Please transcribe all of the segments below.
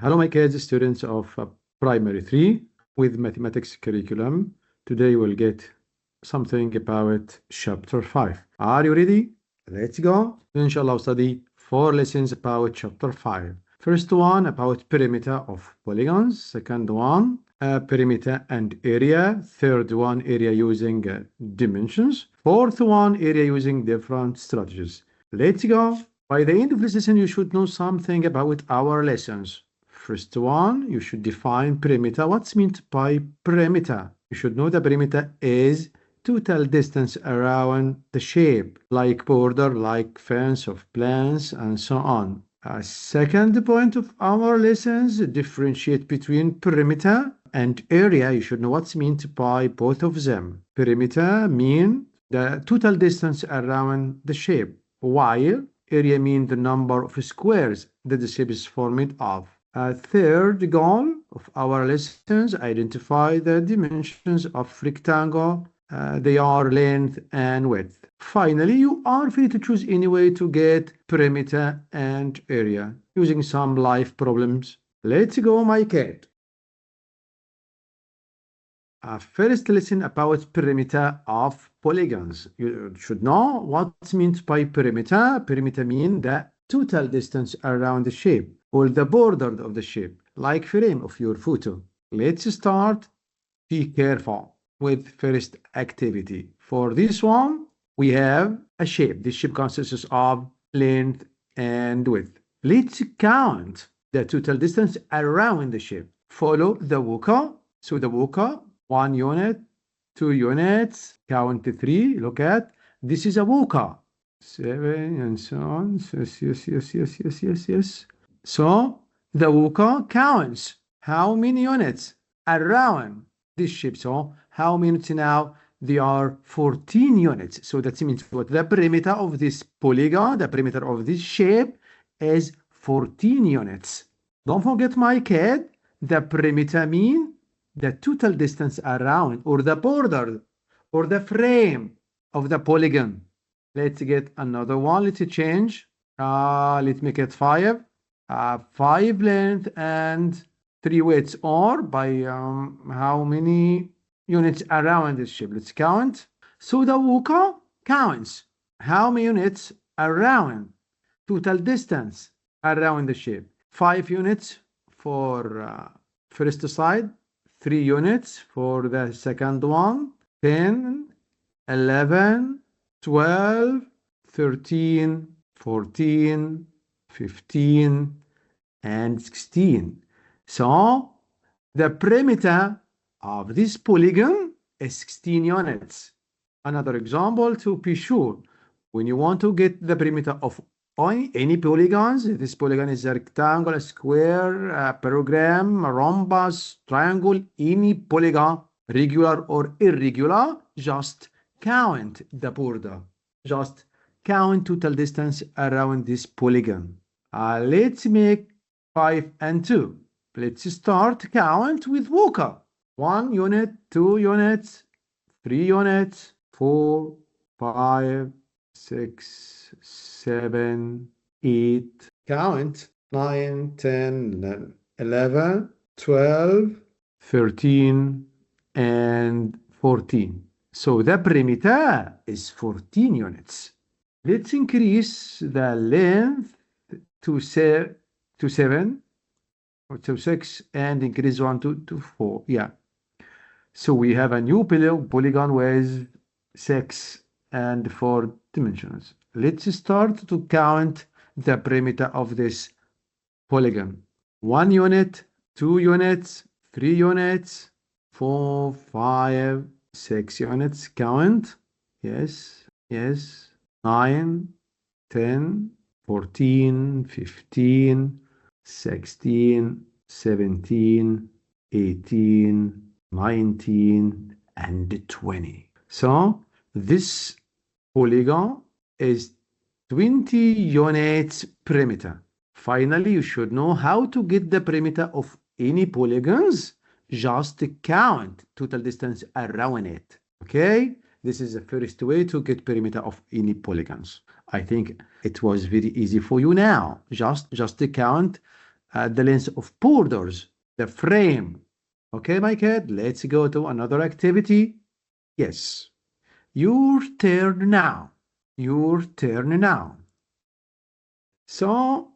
Hello, my kids, students of Primary 3 with Mathematics curriculum. Today we'll get something about Chapter 5. Are you ready? Let's go. Inshallah, we'll study 4 lessons about Chapter 5. First one about perimeter of polygons. Second one, perimeter and area. Third one, area using dimensions. Fourth one, area using different strategies. Let's go. By the end of this lesson, you should know something about our lessons. First one, you should define perimeter. What's meant by perimeter? You should know the perimeter is total distance around the shape, like border, like fence of plants, and so on. A second point of our lessons, differentiate between perimeter and area. You should know what's meant by both of them. Perimeter mean the total distance around the shape, while area mean the number of squares that the shape is formed of. A third goal of our lessons, identify the dimensions of rectangle. They are length and width. Finally, you are free to choose any way to get perimeter and area using some life problems. Let's go, my kid. First lesson about perimeter of polygons. You should know what's meant by perimeter. Perimeter means the total distance around the shape or the border of the shape, like frame of your photo. Let's start. Be careful with first activity. For this one, we have a shape. This shape consists of length and width. Let's count the total distance around the shape. Follow the walker. So the walker, 1 unit, 2 units, count to 3. Look at this is a walker. 7 and so on. Yes. So the walker counts how many units around this shape. So how many units now? They are 14 units. So that means what? The perimeter of this polygon, the perimeter of this shape is 14 units. Don't forget, my kid, the perimeter means the total distance around or the border or the frame of the polygon. Let's get another one. Let's change. Let's make it 5. 5 length and 3 widths, or by how many units around this shape. Let's count. So the walker counts how many units around, total distance around the shape. 5 units for first side, 3 units for the second one, 10, 11, 12, 13, 14, 15, and 16. So the perimeter of this polygon is 16 units. Another example to be sure, when you want to get the perimeter of any polygons, this polygon is a rectangle, a square, a parallelogram, a rhombus, triangle, any polygon, regular or irregular, just count the border. Just count total distance around this polygon. Let's make 5 and 2. Let's start count with walker. 1 unit, 2 units, 3 units, 4, 5, 6, 7, 8. Count 9, 10, 11, 12, 13, and 14. So the perimeter is 14 units. Let's increase the length to 7 or to 6 and increase 1 to 4. Yeah. So we have a new polygon with 6 and 4 dimensions. Let's start to count the perimeter of this polygon. 1 unit, 2 units, 3 units, 4, 5, 6 units. Count. Yes. 9, 10, 14, 15, 16, 17, 18, 19, and 20. So this polygon is 20 units perimeter. Finally, you should know how to get the perimeter of any polygons. Just count total distance around it. Okay? This is the first way to get perimeter of any polygons. I think it was very easy for you now. Just count the length of borders, the frame. Okay, my kid, let's go to another activity. Yes, your turn now. Your turn now. So,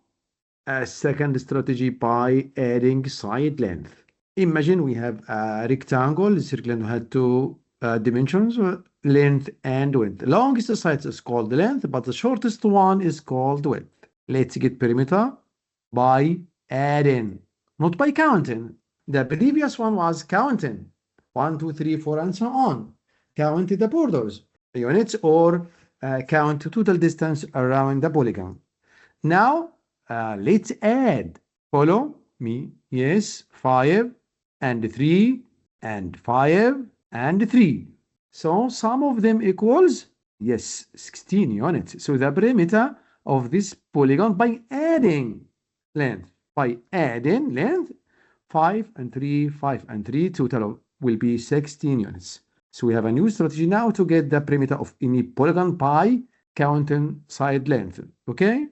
a second strategy by adding side length. Imagine we have a rectangle. This rectangle had two dimensions, length and width. The longest side is called length, but the shortest one is called width. Let's get perimeter by adding, not by counting. The previous one was counting. 1, 2, 3, 4, and so on. Count the borders, units, or count total distance around the polygon. Now, let's add. Follow me. Yes, 5 and 3 and 5 and 3. So sum of them equals, yes, 16 units. So the perimeter of this polygon by adding length, 5 and 3, 5 and 3, total will be 16 units. So we have a new strategy now to get the perimeter of any polygon by counting side length. Okay?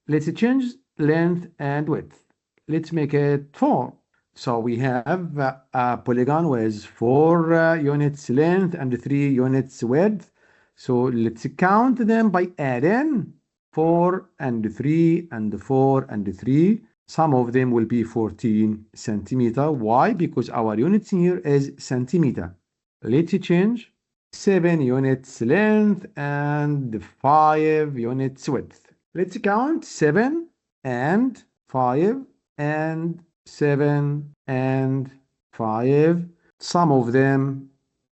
Let's change length and width. Let's make it 4. So we have a polygon with 4 units length and 3 units width. So let's count them by adding 4 and 3 and 4 and 3. Some of them will be 14 centimeter. Why? Because our units here is centimeter. Let's change 7 units length and 5 units width. Let's count 7 and 5 and 7 and 5. Some of them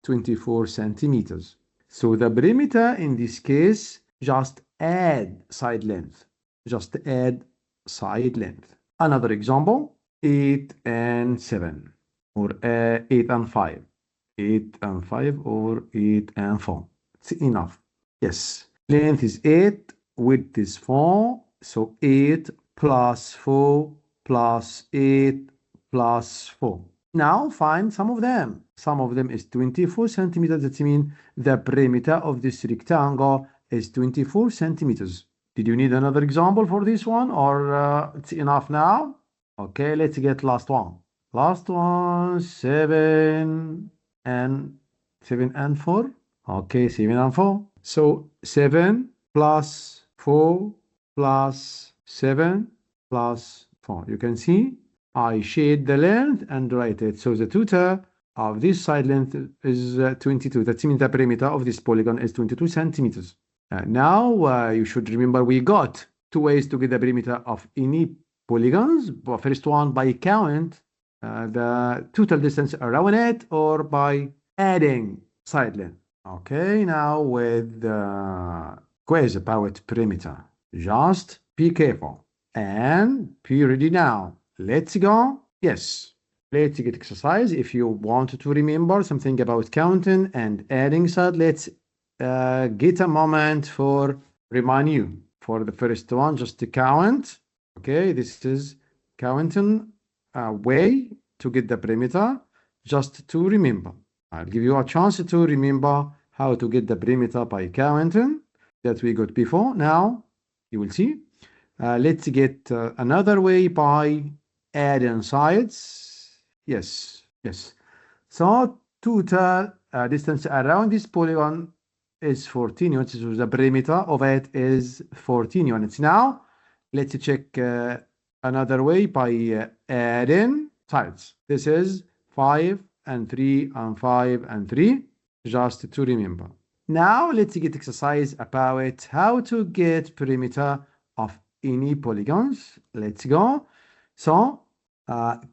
24 centimeters. So the perimeter in this case, just add side length. Just add side length. Another example, 8 and 7, or 8 and 5. 8 and 5 or 8 and 4. It's enough. Yes. Length is 8, width is 4. So 8 plus 4 plus 8 plus 4. Now find some of them. Some of them is 24 centimeters. That means the perimeter of this rectangle is 24 centimeters. Did you need another example for this one, or it's enough now? Okay, let's get last one. Last one, 7 and 4. Okay, 7 and 4. So 7 plus 4 plus 7 plus 4. You can see I shade the length and write it. So the total of this side length is 22. That means the perimeter of this polygon is 22 centimeters. Now you should remember we got 2 ways to get the perimeter of any polygons. First one by count the total distance around it, or by adding side length. Okay, now with the quiz about perimeter. Just be careful and be ready now. Let's go. Yes, let's get exercise. If you want to remember something about counting and adding side, let's get a moment for remind you. For the first one, just to count. Okay, this is counting way to get the perimeter, just to remember. I'll give you a chance to remember how to get the perimeter by counting that we got before. Now you will see. Let's get another way by adding sides. Yes. So total distance around this polygon is 14 units. So the perimeter of it is 14 units. Now let's check another way by adding sides. This is 5 and 3 and 5 and 3, just to remember. Now let's get exercise about how to get perimeter of any polygons. Let's go. So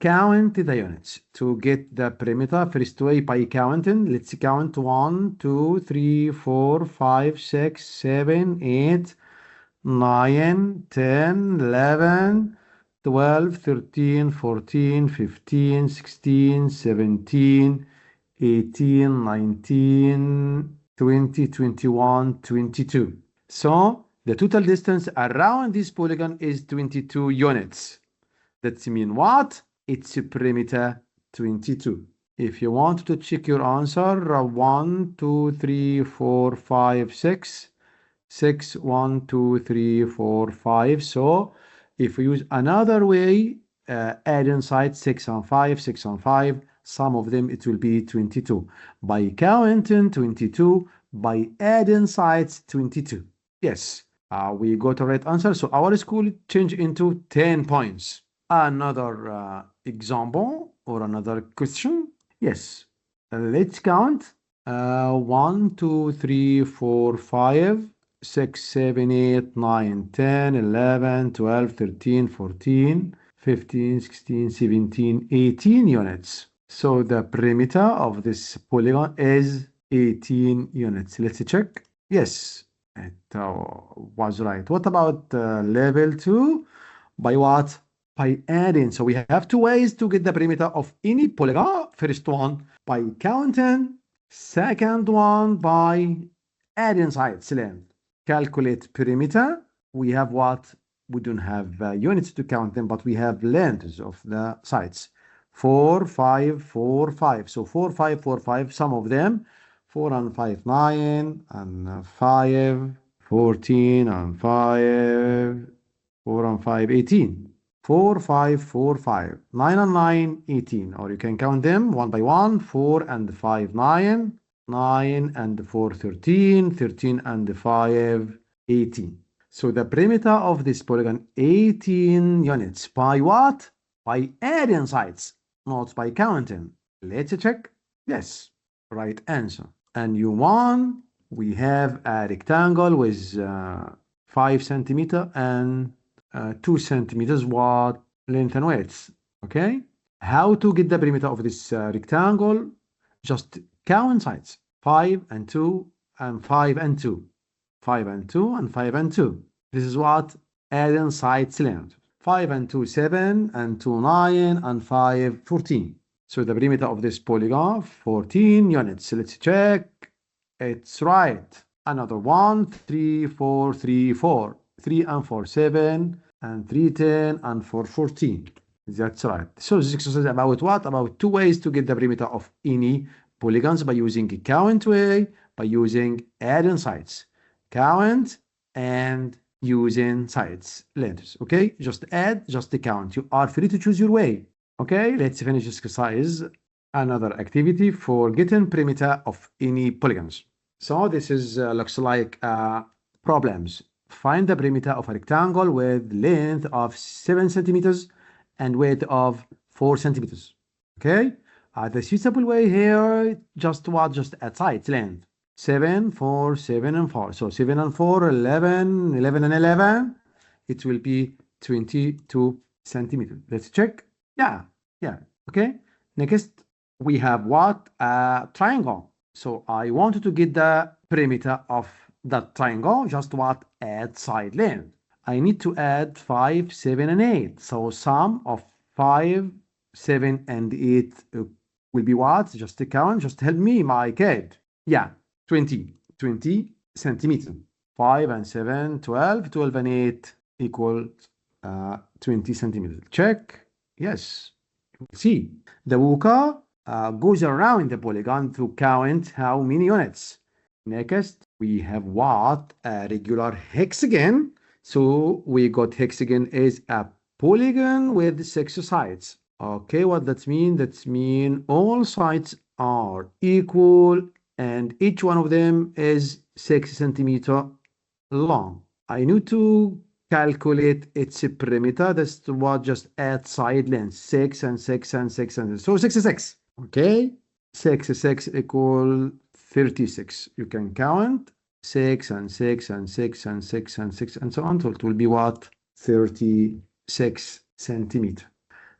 count the units to get the perimeter. First way by counting. Let's count 1, 2, 3, 4, 5, 6, 7, 8, 9, 10, 11, 12, 13, 14, 15, 16, 17, 18, 19, 20, 21, 22. So the total distance around this polygon is 22 units. That means what? It's a perimeter 22. If you want to check your answer, 1, 2, 3, 4, 5, 6. 6, 1, 2, 3, 4, 5. So if we use another way adding sides 6 and 5, 6 and 5. Some of them it will be 22. By counting 22, by adding sides 22. Yes, we got a right answer. So our school changed into 10 points. Another example or another question. Yes, let's count. 1, 2, 3, 4, 5, 6, 7, 8, 9, 10, 11, 12, 13, 14, 15, 16, 17, 18 units. So the perimeter of this polygon is 18 units. Let's check. Yes, it was right. What about level 2? By what? By adding. So we have two ways to get the perimeter of any polygon. First one by counting. Second one by adding sides length. Calculate perimeter. We have what? We don't have units to count them, but we have lengths of the sides. 4, 5, 4, 5. So 4, 5, 4, 5. Some of them 4 and 5, 9 and 5, 14 and 5, 4 and 5, 18. 4, 5, 4, 5. 9 and 9, 18. Or you can count them one by one. 4 and 5, 9. 9 and 4, 13. 13 and 5, 18. So the perimeter of this polygon, 18 units. By what? By adding sides, not by counting. Let's check. Yes, right answer. And U1, we have a rectangle with 5 centimeter and 2 centimeters what length and width. Okay, how to get the perimeter of this rectangle? Just count sides. 5 and 2 and 5 and 2. 5 and 2 and 5 and 2. This is what adding sides length. 5 and 2, 7 and 2, 9 and 5, 14. So the perimeter of this polygon, 14 units. Let's check. It's right. Another one, 3, 4, 3, 4. 3 and 4, 7 and 3, 10 and 4, 14. That's right. So this exercise is about what? About two ways to get the perimeter of any polygons by using a count way, by using adding sides. Count and using sides lengths. Okay, just add, just count. You are free to choose your way. Okay, let's finish this exercise. Another activity for getting perimeter of any polygons. So this is looks like problems. Find the perimeter of a rectangle with length of 7 centimeters and width of 4 centimeters. Okay, the suitable way here, just what? Just add sides length. 7, 4, 7 and 4. So 7 and 4, 11, 11 and 11. It will be 22 centimeters. Let's check. Yeah. Okay. Next, we have what? A triangle. So I wanted to get the perimeter of that triangle. Just what? Add side length. I need to add 5, 7, and 8. So sum of 5, 7, and 8 will be what? Just a count. Just help me, my kid. Yeah. 20 centimeters. 5 and 7, 12, 12 and 8 equals 20 centimeters. Check. Yes. See, the walker goes around the polygon to count how many units. Next, we have what? A regular hexagon. So we got hexagon is a polygon with 6 sides. Okay, what that mean? That mean all sides are equal and each one of them is 6 centimeters long. I need to calculate its perimeter. That's what? Just add side length. 6 and 6 and 6 and 6. So 66. Okay, 66 equal 36. You can count 6 and 6 and 6 and 6 and 6 and so on. So it will be what? 36 centimeters.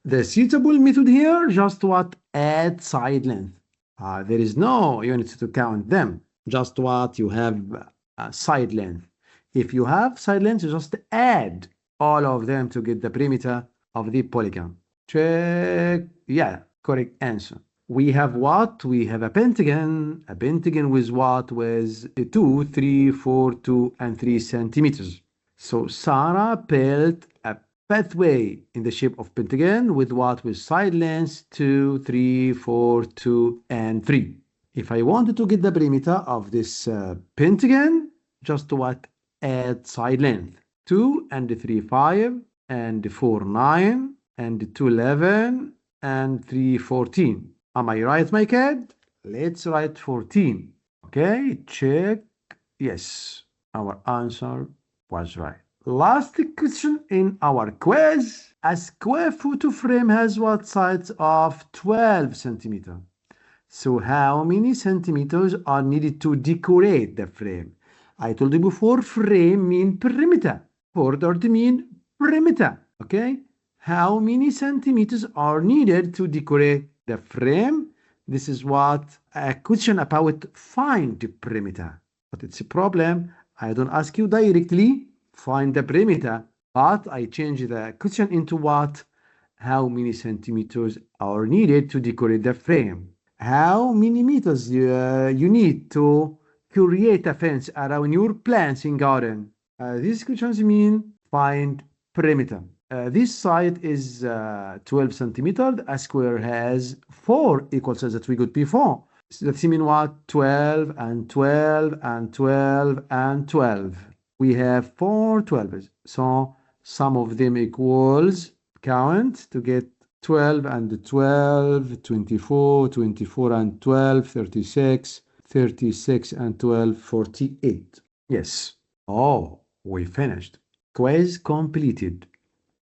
The suitable method here, just what? Add side length. There is no unit to count them. Just what? You have side length. If you have side length, you just add all of them to get the perimeter of the polygon. Check. Yeah, correct answer. We have what? We have a pentagon. A pentagon with what? With 2, 3, 4, 2, and 3 centimeters. So Sarah built a pathway in the shape of pentagon with what? With side lengths 2, 3, 4, 2, and 3. If I wanted to get the perimeter of this pentagon, just what? Add side length. 2 and 3, 5, and 4, 9, and 2, 11, and 3, 14. Am I right, my kid? Let's write 14. Okay, check. Yes, our answer was right. Last question in our quiz. A square photo frame has what size of 12 centimeters? So how many centimeters are needed to decorate the frame? I told you before, frame mean perimeter. Border mean perimeter. Okay? How many centimeters are needed to decorate the frame? This is what a question about find the perimeter. But it's a problem. I don't ask you directly, find the perimeter. But I change the question into what? How many centimeters are needed to decorate the frame? How many meters you need to create a fence around your plants in garden? These questions mean find perimeter. This side is 12 centimeters. A square has 4 equal sides that we got before. So that means what? 12 and 12 and 12 and 12. We have 4 12s. So sum of them equals, count to get 12 and 12, 24, 24 and 12, 36, 36 and 12, 48. Yes. Oh, we finished. Quiz completed.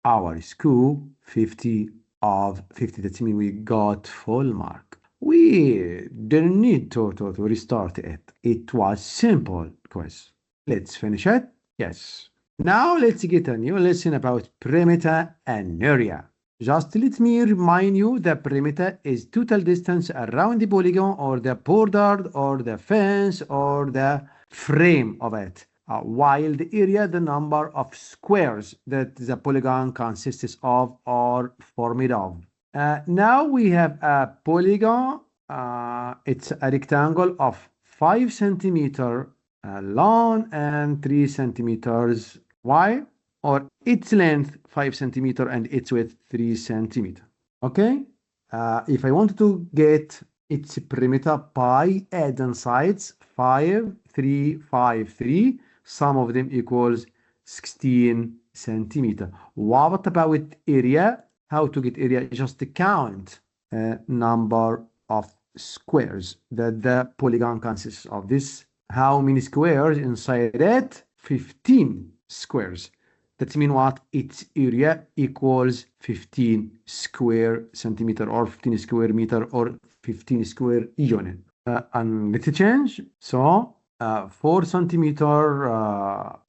Our score 50 of 50. That means we got full mark. We didn't need to restart it. It was simple quiz. Let's finish it. Yes. Now let's get a new lesson about perimeter and area. Just let me remind you that perimeter is total distance around the polygon or the border or the fence or the frame of it. While the area, the number of squares that the polygon consists of or formed of. Now we have a polygon. It's a rectangle of 5 centimeter long and 3 centimeters wide, or its length 5 centimeter and its width 3 centimeter. Okay. If I want to get its perimeter by adding sides 5, 3, 5, 3. Sum of them equals 16 centimeter. What about area? How to get area? Just count number of squares that the polygon consists of. This, how many squares inside it? 15 squares. That means what? Its area equals 15 square centimeter or 15 square meter or 15 square unit. And let's change. So 4 centimeter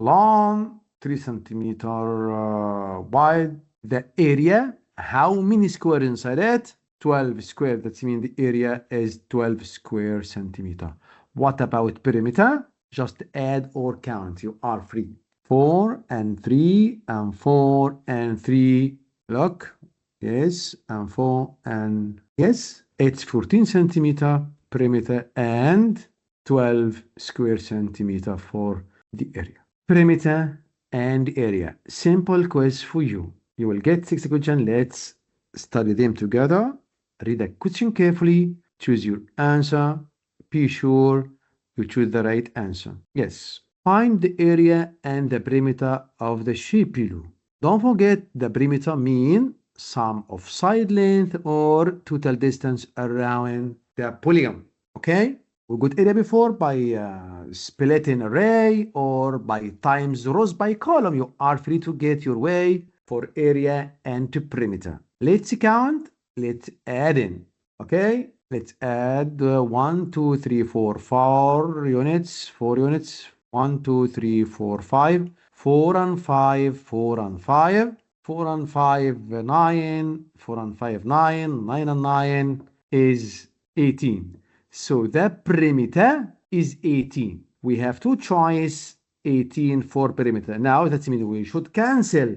long, 3 centimeter wide. The area, how many square inside it? 12 square. That means the area is 12 square centimeter. What about perimeter? Just add or count. You are free. 4 and 3 and 4 and 3. Look. Yes. And 4 and yes. It's 14 centimeter perimeter and 12 square centimeter for the area. Perimeter and area. Simple quiz for you. You will get 6 questions. Let's study them together. Read the question carefully. Choose your answer. Be sure you choose the right answer. Yes. Find the area and the perimeter of the shape below. Don't forget the perimeter mean sum of side length or total distance around the polygon. Okay? We got area before by splitting array or by times rows by column. You are free to get your way for area and perimeter. Let's count. Let's add in. Okay? Let's add 1, 2, 3, 4, 4 units. 4 units. 1, 2, 3, 4, 5. 4 and 5. 4 and 5. 4 and 5, 9. 4 and 5, 9. 9 and 9 is 18. So the perimeter is 18. We have two choices, 18 for perimeter. Now that means we should cancel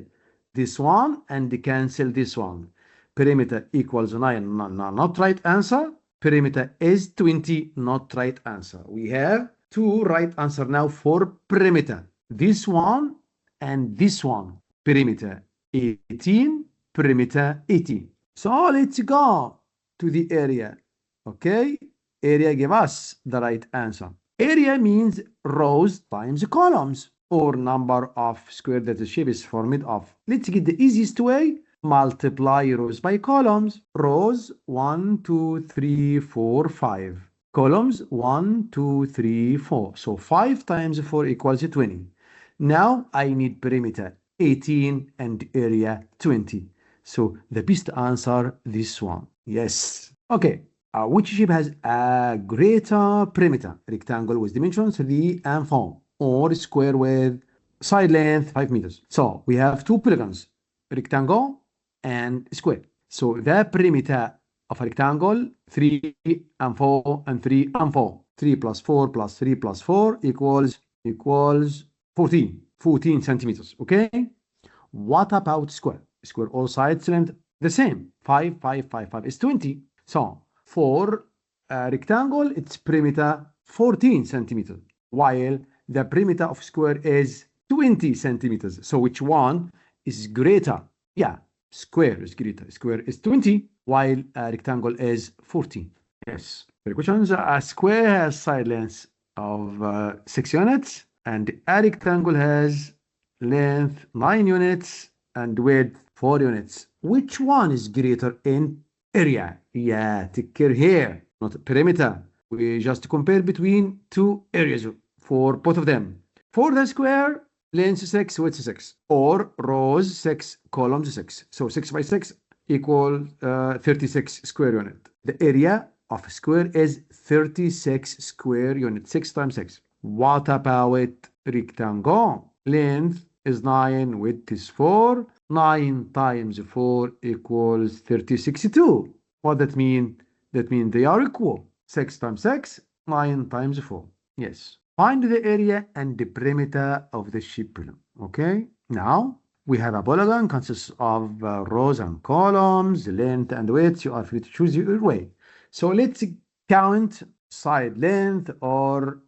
this one and cancel this one. Perimeter equals 9, not right answer. Perimeter is 20, not right answer. We have two right answer now for perimeter. This one and this one. Perimeter 18, perimeter 18. So let's go to the area. Okay? Area give us the right answer. Area means rows times columns or number of square that the shape is formed of. Let's get the easiest way. multiply rows by columns. Rows 1, 2, 3, 4, 5. Columns 1, 2, 3, 4. So 5 times 4 equals 20. Now I need perimeter 18 and area 20. So the best answer, this one. Yes. Okay. Which shape has a greater perimeter? Rectangle with dimensions 3 and 4, or square with side length 5 meters. So we have two polygons, rectangle and square. So the perimeter of a rectangle 3 and 4 and 3 and 4. 3 plus 4 plus 3 plus 4 equals 14 centimeters. Okay. What about square? Square all sides length the same. 5, 5, 5, 5 is 20. So for a rectangle, its perimeter 14 centimeters, while the perimeter of square is 20 centimeters. So which one is greater? Yeah, square is greater. Square is 20, while a rectangle is 14. Yes. The questions: a square has side length of 6 units, and a rectangle has length 9 units and width 4 units. Which one is greater in area? Yeah, take care here, not perimeter. We just compare between two areas for both of them. For the square, length 6, width 6, or rows 6, columns 6. So 6 by 6 equals 36 square unit. The area of a square is 36 square units. 6 times 6. What about rectangle? Length is 9, width is 4. 9 times 4 equals 36 too. What that mean? That means they are equal. 6 times 6, 9 times 4. Yes. Find the area and the perimeter of the shape below. Okay. Now we have a polygon consists of rows and columns, length and width. You are free to choose your way. So let's count side length or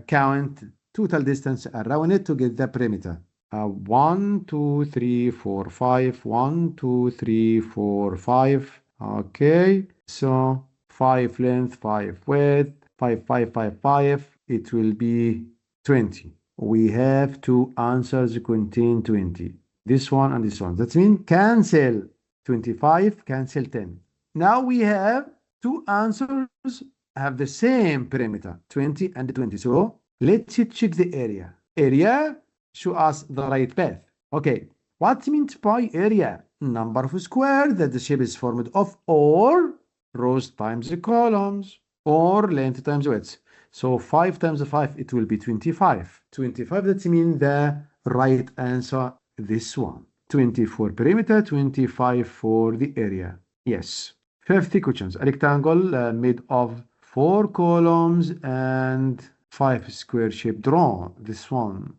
count total distance around it to get the perimeter. 1, 2, 3, 4, 5. 1, 2, 3, 4, 5. Okay, so 5 length, 5 width, 5, 5, 5, 5. It will be 20. We have two answers contain 20. This one and this one. That means cancel 25, cancel 10. Now we have two answers have the same perimeter, 20 and 20. So let's check the area. Area show us the right path. Okay, what's meant by area? Number of squares that the shape is formed of, or rows times the columns, or length times width. So 5 times 5, it will be 25. 25, that means the right answer, this one. 20 for perimeter, 25 for the area. Yes. 50 questions. A rectangle made of 4 columns and 5 square shape drawn. This one.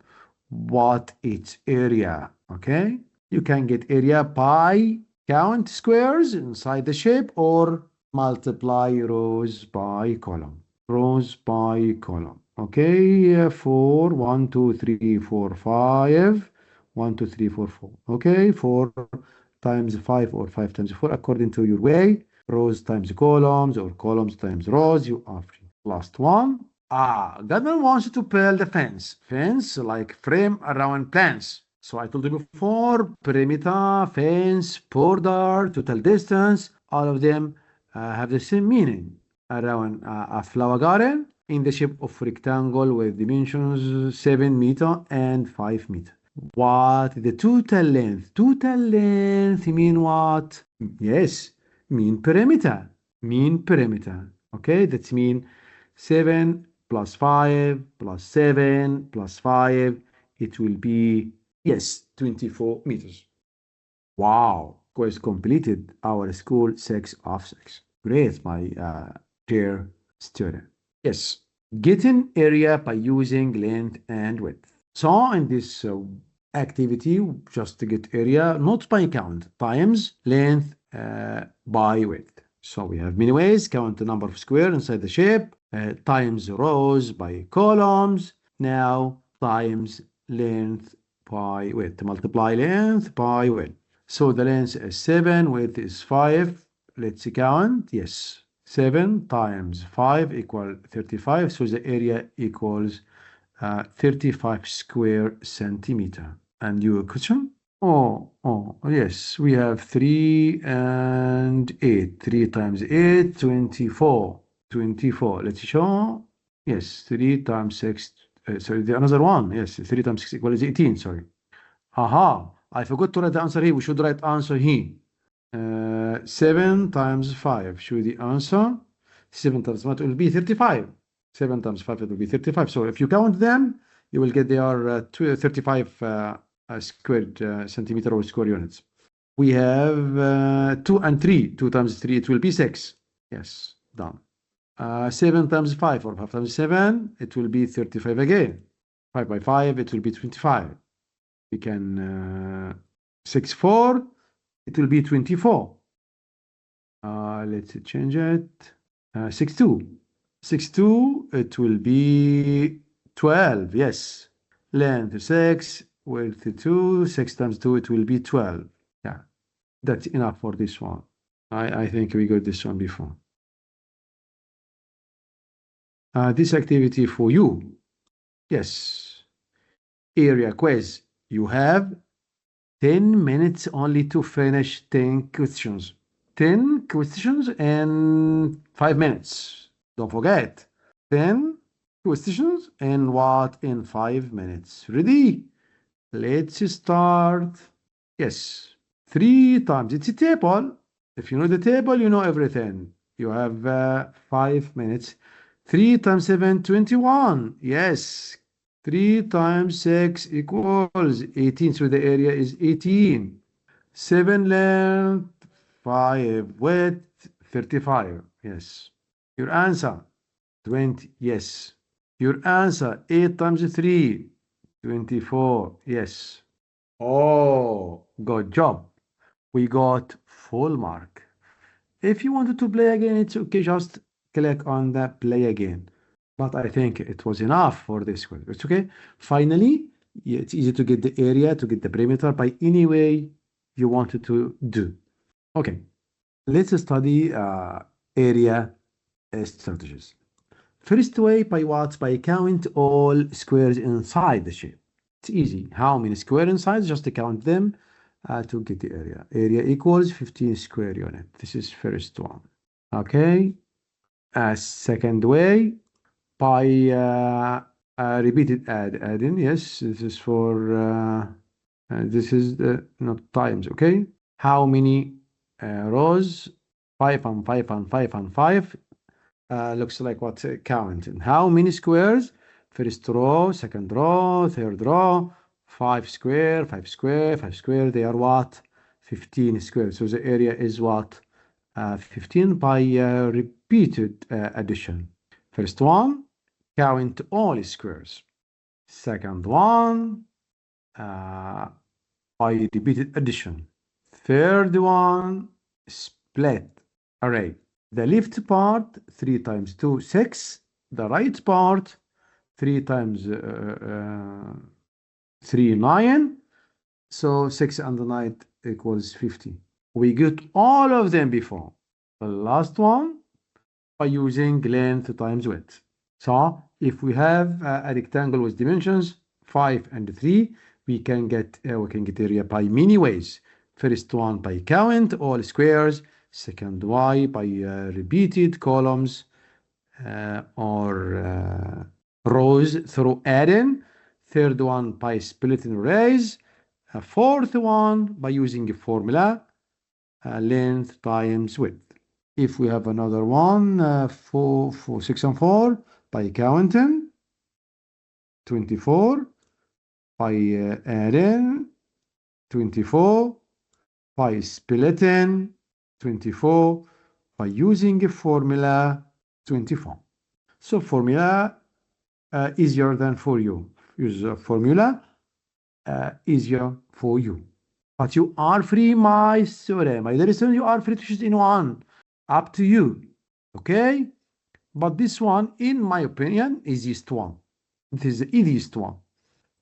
What its area? Okay. You can get area by count squares inside the shape or multiply rows by column. Rows by column. Okay. 4, 1, 2, 3, 4, 5. 1, 2, 3, 4, 4. Okay. 4 times 5 or 5 times 4 according to your way. Rows times columns or columns times rows. You are free. Last one. Government wants you to build a fence. Fence like frame around plants. So I told you before, perimeter, fence, border, total distance, all of them have the same meaning. Around a flower garden in the shape of rectangle with dimensions 7 meter and 5 meter. What the total length? Total length mean what? Yes, mean perimeter. Mean perimeter. Okay, that mean 7 plus 5 plus 7 plus 5. It will be, yes, 24 meters. Wow, course completed our school 6 of 6. Great, my dear student. Yes, getting area by using length and width. So in this activity, just to get area, not by count, times length by width. So we have many ways. Count the number of squares inside the shape, times rows by columns. Now times length by width. Multiply length by width. So the length is 7, width is 5. Let's count. Yes. 7 times 5 equal 35. So the area equals 35 square centimeter. And your question? Oh, yes, we have 3 and 8. 3 times 8, 24. 24. Let's show. Yes, 3 times 6. Sorry, the another one. Yes, 3 times 6 equals 18. Sorry. Aha, I forgot to write the answer here. We should write answer here. 7 times 5. Show the answer. 7 times 1 will be 35. 7 times 5 it will be 35. So if you count them, you will get they are 35 squared centimeter or square units. We have 2 and 3. 2 times 3, it will be 6. Yes, done. 7 times 5 or 5 times 7, it will be 35 again. 5 by 5, it will be 25. We can 6, 4, it will be 24. Let's change it. 6, 2. 6, 2, it will be 12. Yes. Length 6, width 2, 6 times 2, it will be 12. Yeah, that's enough for this one. I think we got this one before. This activity for you. Yes. Area quiz. You have 10 minutes only to finish 10 questions. 10 questions in 5 minutes. Don't forget. 10 questions in what? In 5 minutes. Ready? Let's start. Yes. 3 times. It's a table. If you know the table, you know everything. You have 5 minutes. 3 times 7, 21. Yes. 3 times 6 equals 18. So the area is 18. 7 length, 5 width, 35. Yes. Your answer, 20. Yes. Your answer, 8 times 3, 24. Yes. Oh, good job. We got full mark. If you wanted to play again, it's okay. Just click on the play again. But I think it was enough for this one. It's okay. Finally, it's easy to get the area, to get the perimeter by any way you wanted to do. Okay, let's study area strategies. First way, by what? By count all squares inside the shape. It's easy. How many squares inside? Just count them to get the area. Area equals 15 square unit. This is first one. Okay. Second way, by repeated adding. Yes, this is for this is the not times. Okay. How many rows? 5 and 5 and 5 and 5. Looks like what counting. How many squares? First row, second row, third row. 5 square, 5 square, 5 square. They are what? 15 square. So the area is what? 15 by repeated addition. First one, count all squares. Second one, by repeated addition. Third one, split array. The left part, 3 times 2, 6. The right part, 3 times 3, 9. So 6 and 9 equals 50. We get all of them before. The last one, by using length times width. So if we have a rectangle with dimensions 5 and 3, we can get area by many ways. First one, by count all squares. Second way, by repeated columns or rows through adding. Third one, by splitting arrays. Fourth one, by using a formula, length times width. If we have another one, 6 and 4, by counting, 24, by adding, 24, by splitting, 24, by using a formula, 24. So formula easier than for you. Use a formula easier for you. But you are free, my student. My dear student, you are free to choose any one. Up to you. Okay? But this one, in my opinion, is easiest one. It is the easiest one.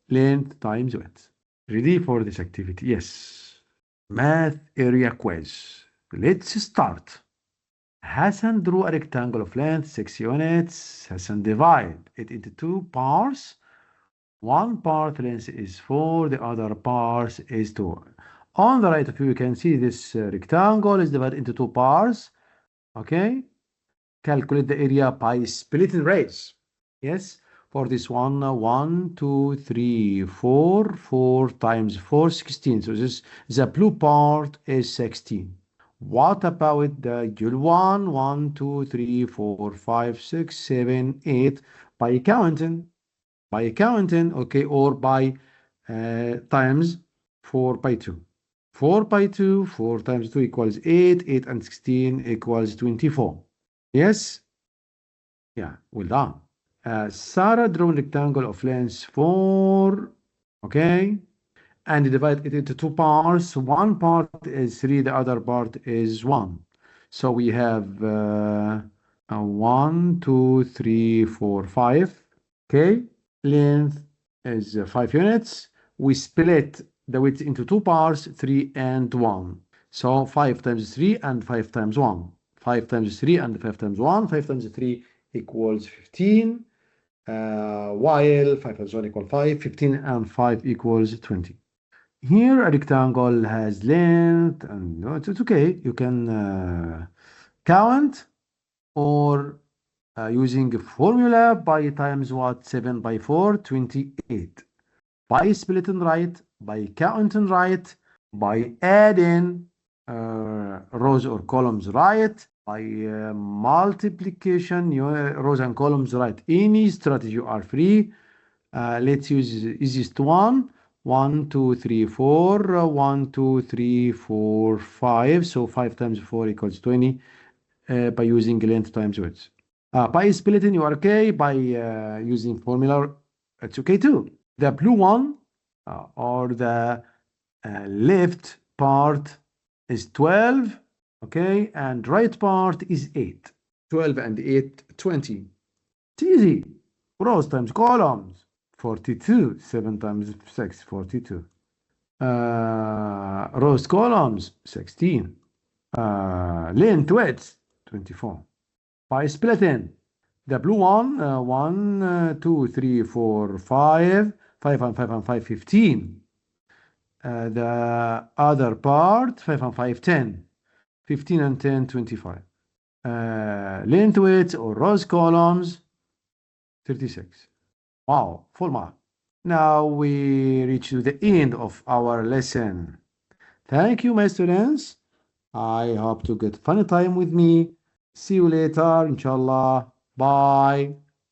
Length times width. Ready for this activity? Yes. Math area quiz. Let's start. Hassan drew a rectangle of length 6 units. Hassan divide it into 2 parts One part length is 4, the other part is 2. On the right of you can see this rectangle is divided into 2 parts. Okay? Calculate the area by splitting rays. Yes? For this one, 1, 2, 3, 4. 4 times 4, 16. So this the blue part is 16. What about the yellow one? 1, 2, 3, 4, 5, 6, 7, 8. By counting, okay, or by times 4 by 2. 4 by 2, 4 times 2 equals 8. 8 and 16 equals 24. Yes? Yeah, well done. Sarah drew a rectangle of length 4, okay, and divide it into 2 parts. One part is 3, the other part is 1. So we have 1, 2, 3, 4, 5, okay. Length is 5 units. We split the width into 2 parts, 3 and 1. So 5 times 3 and 5 times 1. 5 times 3 and 5 times 1. 5 times 3 equals 15. While 5 times 1 equals 5. 15 and 5 equals 20. Here a rectangle has length, and no, it's okay. You can count or using a formula by times what? 7 by 4, 28. By splitting right, by counting right, by adding rows or columns right, by multiplication, rows and columns right. Any strategy you are free. Let's use the easiest one. 1, 2, 3, 4. 1, 2, 3, 4, 5. So 5 times 4 equals 20 by using length times width. By splitting, you are okay. By using formula, it's okay too. The blue one or the left part is 12, okay, and right part is 8. 12 and 8, 20. It's easy. Rows times columns, 42. 7 times 6, 42. Rows columns, 16. Length width, 24. By splitting, the blue one, 1, 2, 3, 4, 5. 5 and 5 and 5, 15. The other part, 5 and 5, 10. 15 and 10, 25. Length width or rows columns, 36. Wow, full mark. Now we reach to the end of our lesson. Thank you, my students. I hope to get fun time with me. See you later, inshallah. Bye.